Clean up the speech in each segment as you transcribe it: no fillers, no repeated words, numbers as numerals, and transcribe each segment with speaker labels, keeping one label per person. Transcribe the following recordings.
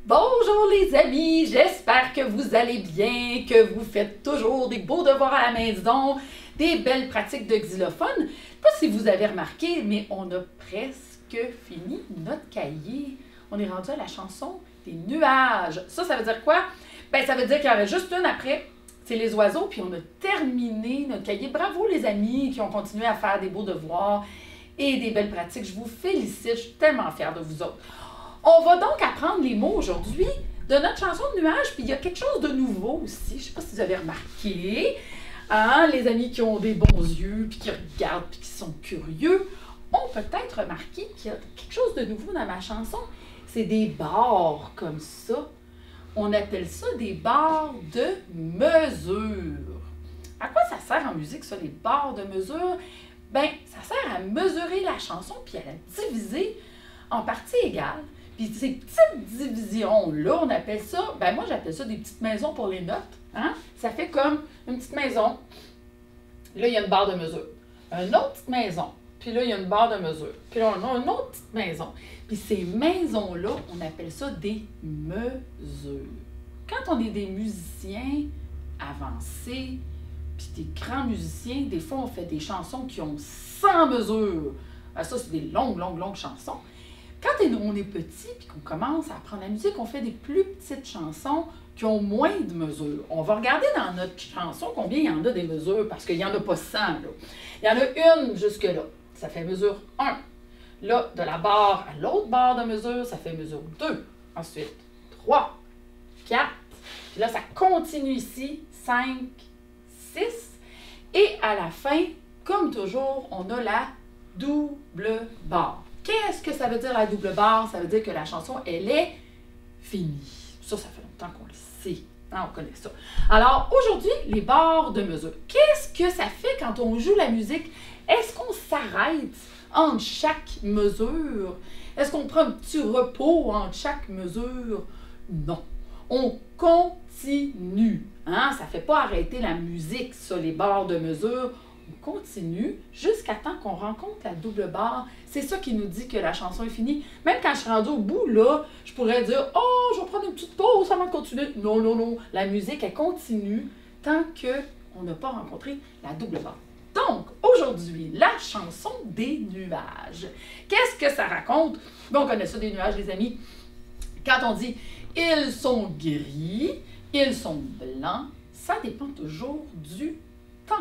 Speaker 1: Bonjour les amis, j'espère que vous allez bien, que vous faites toujours des beaux devoirs à la maison, des belles pratiques de xylophone. Je ne sais pas si vous avez remarqué, mais on a presque fini notre cahier. On est rendu à la chanson des nuages. Ça veut dire quoi? Ben, ça veut dire qu'il y en a juste une après, c'est les oiseaux, puis on a terminé notre cahier. Bravo les amis qui ont continué à faire des beaux devoirs et des belles pratiques. Je vous félicite, je suis tellement fière de vous autres. On va donc apprendre les mots aujourd'hui de notre chanson de nuages, puis il y a quelque chose de nouveau aussi. Je ne sais pas si vous avez remarqué, hein, les amis qui ont des bons yeux, puis qui regardent, puis qui sont curieux, ont peut-être remarqué qu'il y a quelque chose de nouveau dans ma chanson. C'est des barres comme ça. On appelle ça des barres de mesure. À quoi ça sert en musique, ça, les barres de mesure? Bien, ça sert à mesurer la chanson, puis à la diviser en parties égales. Puis ces petites divisions-là, on appelle ça, ben moi j'appelle ça des petites maisons pour les notes. Hein? Ça fait comme une petite maison. Là, il y a une barre de mesure. Une autre petite maison. Puis là, il y a une barre de mesure. Puis là, on a une autre petite maison. Puis ces maisons-là, on appelle ça des mesures. Quand on est des musiciens avancés, puis des grands musiciens, des fois, on fait des chansons qui ont 100 mesures. Ça, c'est des longues chansons. Quand on est petit et qu'on commence à apprendre la musique, on fait des plus petites chansons qui ont moins de mesures. On va regarder dans notre chanson combien il y en a des mesures, parce qu'il n'y en a pas 100. Là. Il y en a une jusque-là. Ça fait mesure 1. Là, de la barre à l'autre barre de mesure, ça fait mesure 2. Ensuite, 3, 4. Puis là, ça continue ici, 5, 6. Et à la fin, comme toujours, on a la double barre. Qu'est-ce que ça veut dire la double barre? Ça veut dire que la chanson, elle est finie. Ça fait longtemps qu'on le sait. Hein, on connaît ça. Alors, aujourd'hui, les barres de mesure. Qu'est-ce que ça fait quand on joue la musique? Est-ce qu'on s'arrête entre chaque mesure? Est-ce qu'on prend un petit repos entre chaque mesure? Non. On continue. Hein? Ça ne fait pas arrêter la musique, ça, les barres de mesure. On continue jusqu'à temps qu'on rencontre la double barre. C'est ça qui nous dit que la chanson est finie. Même quand je suis rendue au bout, là, je pourrais dire « Oh, je vais prendre une petite pause avant de continuer. » Non, non, non. La musique, elle continue tant qu'on n'a pas rencontré la double barre. Donc, aujourd'hui, la chanson des nuages. Qu'est-ce que ça raconte? Bon, on connaît ça des nuages, les amis. Quand on dit « Ils sont gris, ils sont blancs », ça dépend toujours du temps.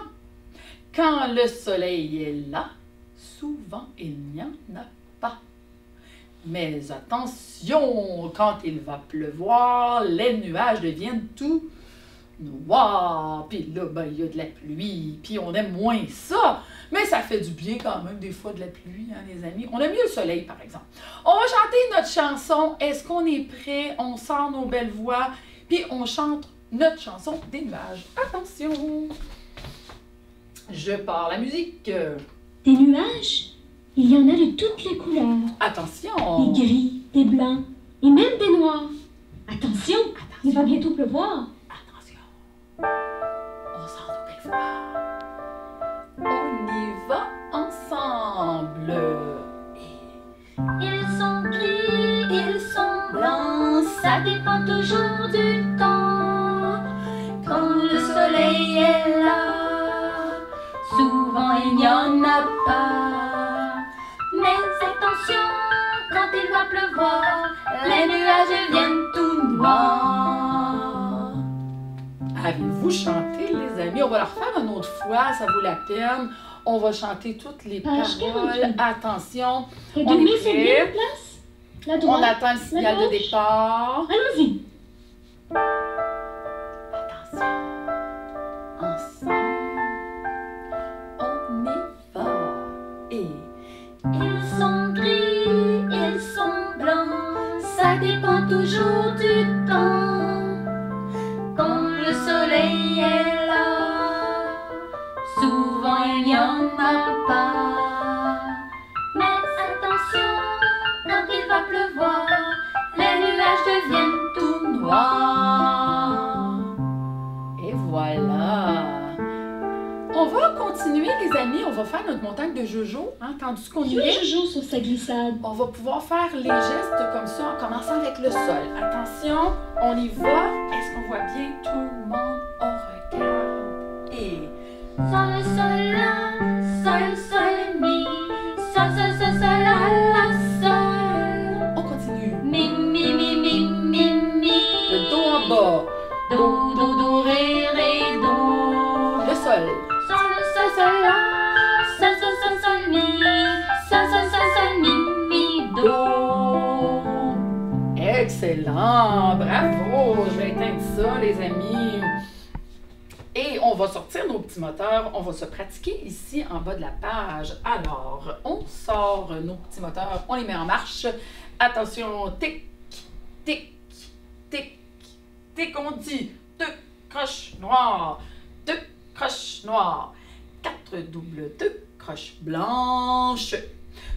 Speaker 1: Quand le soleil est là, souvent il n'y en a pas. Mais attention, quand il va pleuvoir, les nuages deviennent tout noirs. Puis là, ben, il y a de la pluie, puis on aime moins ça. Mais ça fait du bien quand même des fois de la pluie, hein, les amis. On aime mieux le soleil, par exemple. On va chanter notre chanson. Est-ce qu'on est prêt? On sort nos belles voix, puis on chante notre chanson des nuages. Attention! Je pars la musique.
Speaker 2: Des nuages, il y en a de toutes les couleurs.
Speaker 1: Attention.
Speaker 2: Des gris, des blancs et même des noirs. Attention, il va bientôt pleuvoir.
Speaker 1: Attention. On sort nos belles voix. On y va ensemble.
Speaker 2: Ils sont gris, ils sont blancs, ça dépend toujours du temps. Quand le soleil est là, souvent il n'y en a pas. Mais attention, quand il va pleuvoir, les nuages viennent tout noirs.
Speaker 1: Avez-vous chanté, les amis? On va le refaire une autre fois, ça vaut la peine. On va chanter toutes les paroles. Attention.
Speaker 2: Et
Speaker 1: On
Speaker 2: demain,
Speaker 1: est
Speaker 2: c'est bien
Speaker 1: prêt.
Speaker 2: place. La
Speaker 1: On
Speaker 2: droite,
Speaker 1: attend le signal de départ.
Speaker 2: allons-y.
Speaker 1: Attention. Ensemble. On y va. Et
Speaker 2: Ils sont gris, ils sont blancs, ça dépend toujours du temps. Quand le soleil est là, souvent il n'y en a pas. Mais attention, quand il va pleuvoir, les nuages deviennent tout noirs.
Speaker 1: voilà. On va continuer, les amis. On va va faire notre montagne de Jojo, hein, tandis qu'on y est.
Speaker 2: Jojo sur sa glissade.
Speaker 1: On va pouvoir faire les gestes comme ça en commençant avec le sol. Attention, on y va. Est-ce qu'on voit bien tout le monde? On regarde. Et
Speaker 2: Sol, la, sol, mi. Sol, la, sol.
Speaker 1: on continue.
Speaker 2: Mi.
Speaker 1: Le do en bas.
Speaker 2: Do, ré, do.
Speaker 1: Le sol.
Speaker 2: Sol, la. Sol, mi. Sol, mi, do.
Speaker 1: Excellent. Bravo. Je vais éteindre ça, les amis. Et on va sortir nos petits moteurs, on va se pratiquer ici en bas de la page. Alors, on sort nos petits moteurs, on les met en marche. Attention, tic, tic, tic, tic, on dit 2 croches noires, 2 croches noires, 4 doubles, 2 croches blanches,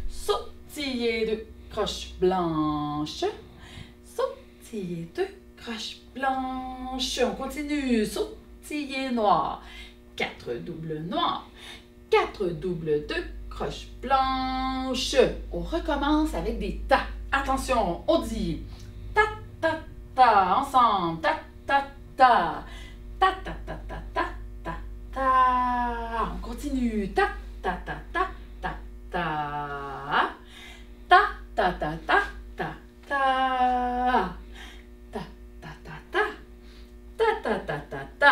Speaker 1: sautiller 2 croches blanches, sautiller 2 croches blanches. On continue, sautiller noir, 4 doubles noirs, 4 doubles, 2 croches blanches. On recommence avec des tas. Attention, on dit ta ta ta ensemble, ta ta ta, ta ta ta ta ta ta ta. On continue, ta ta ta ta ta ta, ta ta ta ta ta ta, ta ta ta ta, ta ta ta ta ta.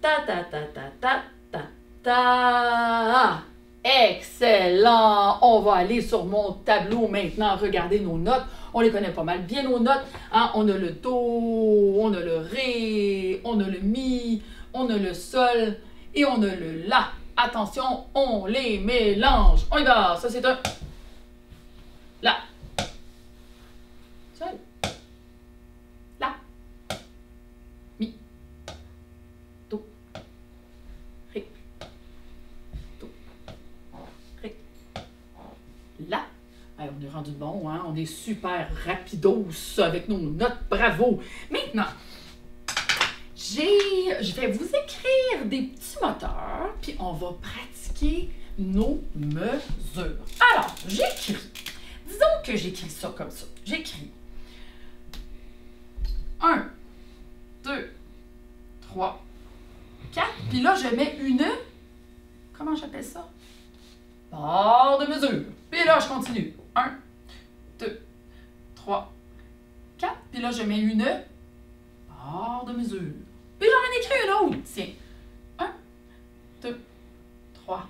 Speaker 1: Ta ta ta ta ta ta ta. Excellent! On va aller sur mon tableau maintenant, regarder nos notes. On les connaît pas mal bien, nos notes. Hein? On a le do, on a le ré, on a le mi, on a le sol et on a le la. Attention, on les mélange. On y va! Ça, c'est un la. Sol. La. Mi. Do. Ré. Do. Ré. La. Allez, on est rendu bon, hein? On est super rapidos avec nos notes. Bravo! Maintenant, je vais vous écrire des petits moteurs, puis on va pratiquer nos mesures. Alors, j'écris. Disons que j'écris ça comme ça. J'écris 1, 2, 3, 4. Puis là, je mets une... Comment j'appelle ça? Barre de mesure. Puis là, je continue. 1, 2, 3, 4. Puis là, je mets une barre de mesure. Puis j'en écris une autre. Tiens. 1, 2, 3,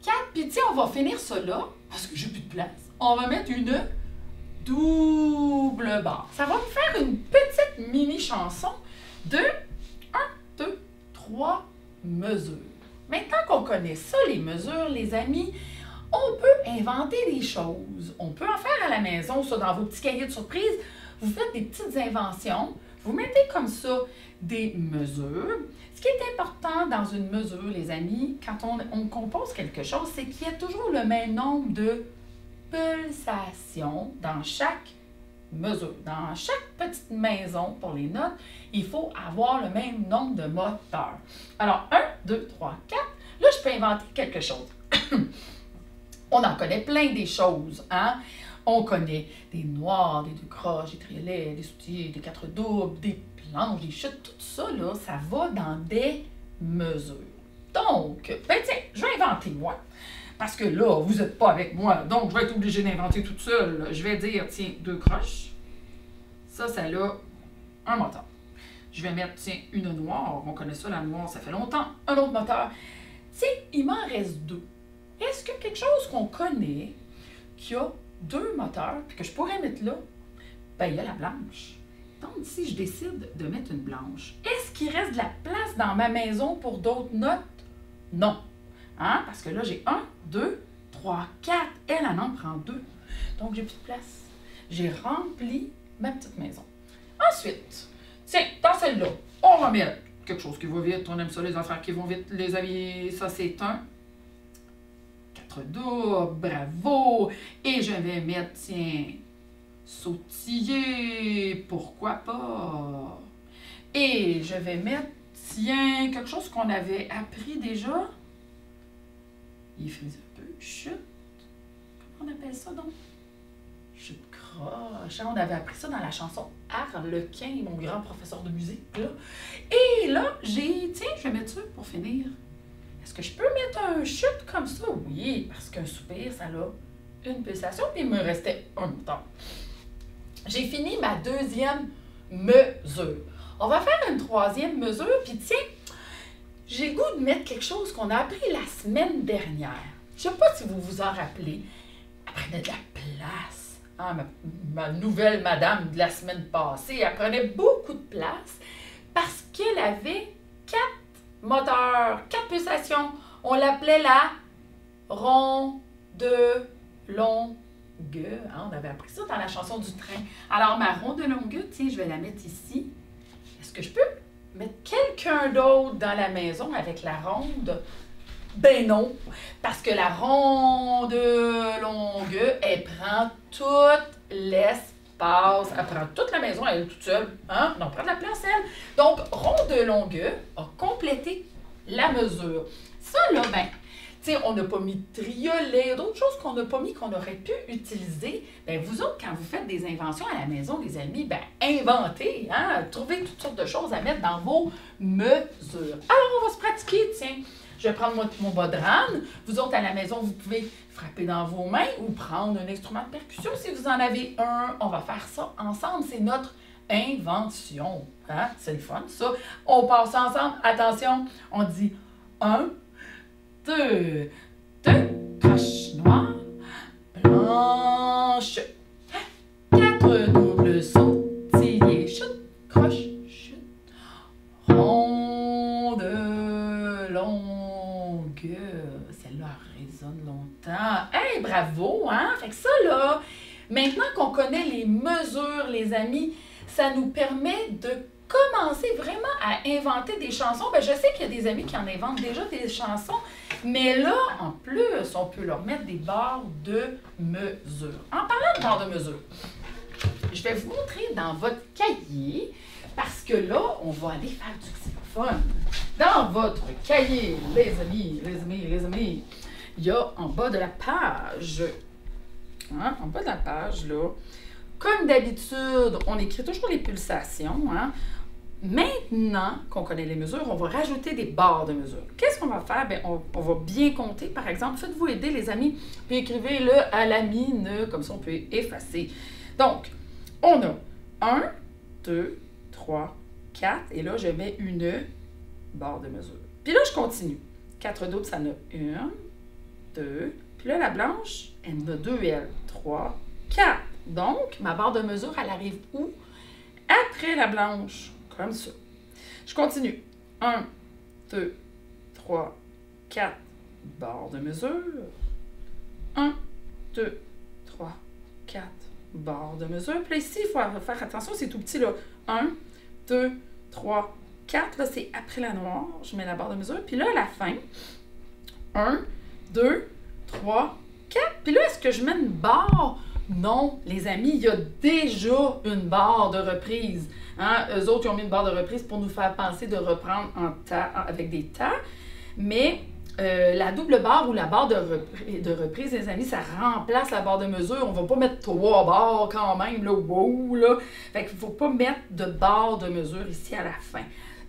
Speaker 1: 4. Puis tiens, on va finir ça là, parce que j'ai plus de place. On va mettre une double barre. Ça va me faire une petite mini chanson de 1, 2, 3 mesures. Maintenant qu'on connaît ça, les mesures, les amis, on peut inventer des choses. On peut en faire à la maison, ça, dans vos petits cahiers de surprise. Vous faites des petites inventions. Vous mettez comme ça des mesures. Ce qui est important dans une mesure, les amis, quand on compose quelque chose, c'est qu'il y a toujours le même nombre de pulsations dans chaque mesure. Dans chaque petite maison, pour les notes, il faut avoir le même nombre de moteurs. Alors, 1, 2, 3, 4. Là, je peux inventer quelque chose. On en connaît plein des choses, hein? On connaît des noirs, des 2 croches, des triolets, des soutiers, des 4 doubles, des planches, des chutes, tout ça, là, ça va dans des mesures. Donc, ben tiens, je vais inventer moi. Parce que là, vous n'êtes pas avec moi, donc je vais être obligée d'inventer toute seule. Je vais dire, tiens, 2 croches. Ça a un moteur. Je vais mettre, tiens, une noire. On connaît ça, la noire, ça fait longtemps. Un autre moteur. Tiens, il m'en reste 2. Est-ce que quelque chose qu'on connaît, qui a 2 moteurs, puis que je pourrais mettre là, ben il y a la blanche. Donc, si je décide de mettre une blanche, est-ce qu'il reste de la place dans ma maison pour d'autres notes? Non. Hein? Parce que là, j'ai 1, 2, 3, 4. Elle en prend 2. Donc, j'ai plus de place. J'ai rempli ma petite maison. Ensuite, tiens, dans celle-là, on va mettre quelque chose qui va vite. On aime ça, les affaires qui vont vite. Les amis, ça, c'est un 4 doubles. Bravo! Et je vais mettre, tiens, sautiller. Pourquoi pas? Et je vais mettre, tiens, quelque chose qu'on avait appris déjà. il faisait un peu chute. Comment on appelle ça donc? Chute croche. On avait appris ça dans la chanson Harlequin, mon grand professeur de musique. Là. Et là, tiens, je vais mettre ça pour finir. Est-ce que je peux mettre un chute comme ça? Oui, parce qu'un soupir, ça a une pulsation, puis il me restait un temps. J'ai fini ma deuxième mesure. On va faire une troisième mesure, puis tiens, j'ai le goût de mettre quelque chose qu'on a appris la semaine dernière. Je ne sais pas si vous vous en rappelez. Elle prenait de la place. Hein, ma nouvelle madame de la semaine passée, elle prenait beaucoup de place parce qu'elle avait 4 moteurs, 4 pulsations. On l'appelait la rondelongue. Hein, on avait appris ça dans la chanson du train. Alors, ma rondelongue, tiens, je vais la mettre ici. Est-ce que je peux mettre quelqu'un d'autre dans la maison avec la ronde? Ben non, parce que la rondelongue, elle prend tout l'espace. Elle prend toute la maison, elle est toute seule. Hein? On prend de la place, elle. Donc, rondelongue a complété la mesure. Ça, là, ben, tu sais, on n'a pas mis de triolet, d'autres choses qu'on n'a pas mis, qu'on aurait pu utiliser. Bien, vous autres, quand vous faites des inventions à la maison, les amis, bien, inventez, hein? Trouvez toutes sortes de choses à mettre dans vos mesures. Alors, on va se pratiquer, tiens. Je vais prendre mon bas de râne. Vous autres, à la maison, vous pouvez frapper dans vos mains ou prendre un instrument de percussion si vous en avez un. On va faire ça ensemble. C'est notre invention. Hein? C'est le fun, ça. On passe ensemble. Attention, on dit 1, 2, croche noire, blanche, 4 doubles sautillés, chute, croche, chute, ronde, longue. Celle-là résonne longtemps. Hey, bravo, hein? Fait que ça, là, maintenant qu'on connaît les mesures, les amis, ça nous permet de commencer vraiment à inventer des chansons. Ben, je sais qu'il y a des amis qui en inventent déjà des chansons, mais là, en plus, on peut leur mettre des barres de mesure. En parlant de barres de mesure, je vais vous montrer dans votre cahier, parce que là, on va aller faire du xylophone. Dans votre cahier, les amis, il y a en bas de la page, hein, en bas de la page, là, comme d'habitude, on écrit toujours les pulsations, hein. Maintenant qu'on connaît les mesures, on va rajouter des barres de mesure. Qu'est-ce qu'on va faire? Bien, on va bien compter, par exemple. Faites-vous aider, les amis, puis écrivez-le à la mine, comme ça on peut effacer. Donc, on a 1, 2, 3, 4, et là, je mets une barre de mesure. Puis là, je continue. 4 doubles, ça en a 1, 2, puis là, la blanche, elle en a 2, elle. 3, 4. Donc, ma barre de mesure, elle arrive où? Après la blanche. Comme ça. Je continue. 1, 2, 3, 4, barre de mesure. 1, 2, 3, 4, barre de mesure. Puis là, ici, il faut faire attention, c'est tout petit, là. 1, 2, 3, 4. Là, c'est après la noire. Je mets la barre de mesure. Puis là, à la fin, 1, 2, 3, 4. Puis là, est-ce que je mets une barre? Non, les amis, il y a déjà une barre de reprise. Hein? Eux autres, ils ont mis une barre de reprise pour nous faire penser de reprendre avec des tas. Mais la double barre ou la barre de reprise, les amis, ça remplace la barre de mesure. On ne va pas mettre 3 barres quand même, là, wow, là. Fait qu'il ne faut pas mettre de barre de mesure ici à la fin.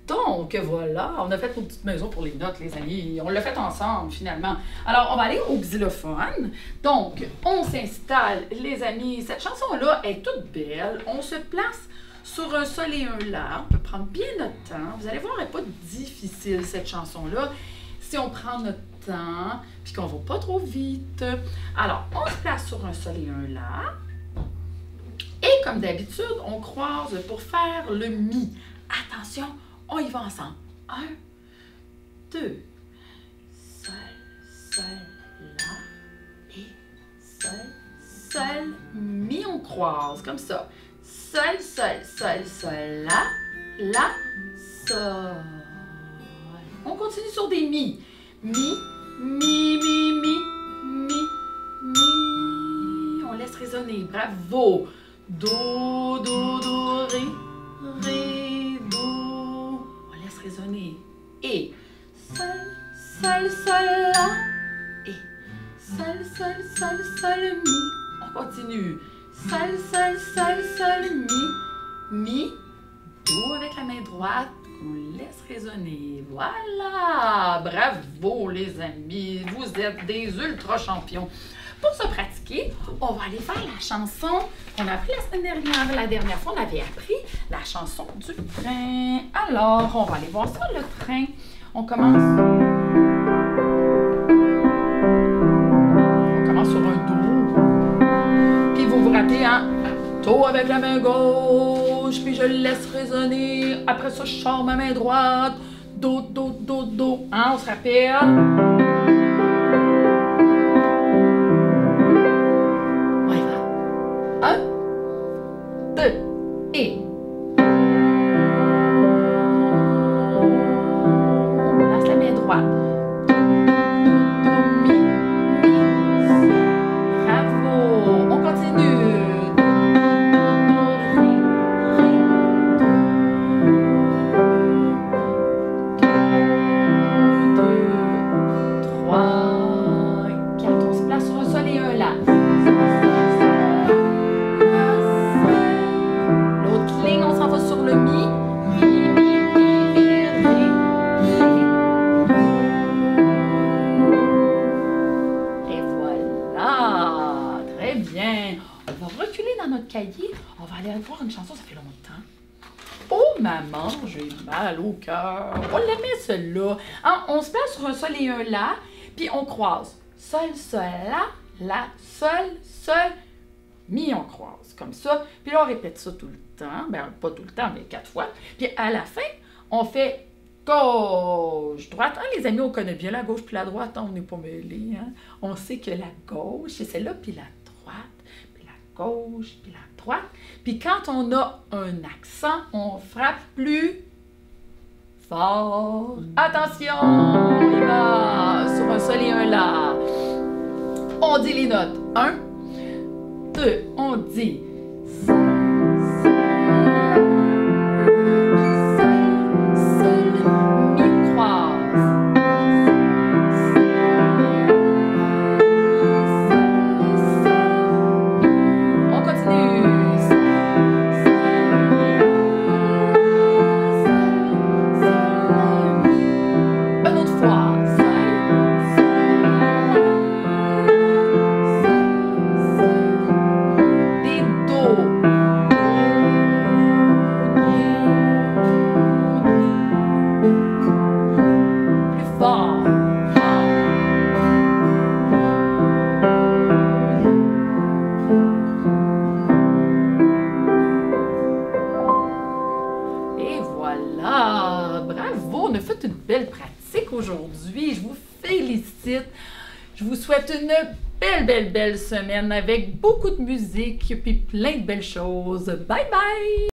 Speaker 1: Donc, voilà, on a fait nos petites maisons pour les notes, les amis. On l'a fait ensemble, finalement. Alors, on va aller au xylophone. Donc, on s'installe, les amis. Cette chanson-là est toute belle. On se place sur un sol et un la. On peut prendre bien notre temps. Vous allez voir, elle n'est pas difficile, cette chanson-là. Si on prend notre temps, puis qu'on ne va pas trop vite. Alors, on se place sur un sol et un la. Et comme d'habitude, on croise pour faire le mi. Attention! On y va ensemble. 1, 2, sol, sol, la, et sol, mi, on croise, comme ça. Sol, sol, sol, sol, la, sol. On continue sur des mi. Mi, mi, mi, mi, mi, mi. On laisse résonner, bravo. Do, do, do, ré, ré, do. Résonner. Et sol, sol, sol, la. Et sol, sol, mi. On continue. Sol, sol, sol, sol, mi. Mi, do avec la main droite. On laisse résonner. Voilà! Bravo les amis! Vous êtes des ultra champions. Pour se pratiquer, on va aller faire la chanson qu'on a appris la semaine dernière. La dernière fois, on avait appris la chanson du train. Alors, on va aller voir ça, le train. On commence sur un do. Puis vous vous rappelez, hein? Do avec la main gauche, puis je laisse résonner. Après ça, je sors ma main droite. Do, do, do, do. Hein, on se rappelle? On y va. 1, 2, et... On place la main droite. On va aller voir une chanson, ça fait longtemps. Oh maman, j'ai mal au cœur. On l'aimait celle-là. Hein, on se place sur un sol et un la, puis on croise. Sol, sol, la, sol, sol, mi, on croise. Comme ça. Puis là, on répète ça tout le temps. Ben, pas tout le temps, mais 4 fois. Puis à la fin, on fait gauche, droite. Hein, les amis, on connaît bien la gauche puis la droite. Hein, on n'est pas mêlés. Hein. On sait que la gauche, c'est celle-là, puis la droite, puis la gauche, puis la droite. Puis quand on a un accent, on frappe plus fort. Attention, on y va sur un sol et un la. On dit les notes. 1, 2, on dit bravo, on a fait une belle pratique aujourd'hui. Je vous félicite. Je vous souhaite une belle semaine avec beaucoup de musique et plein de belles choses. Bye bye!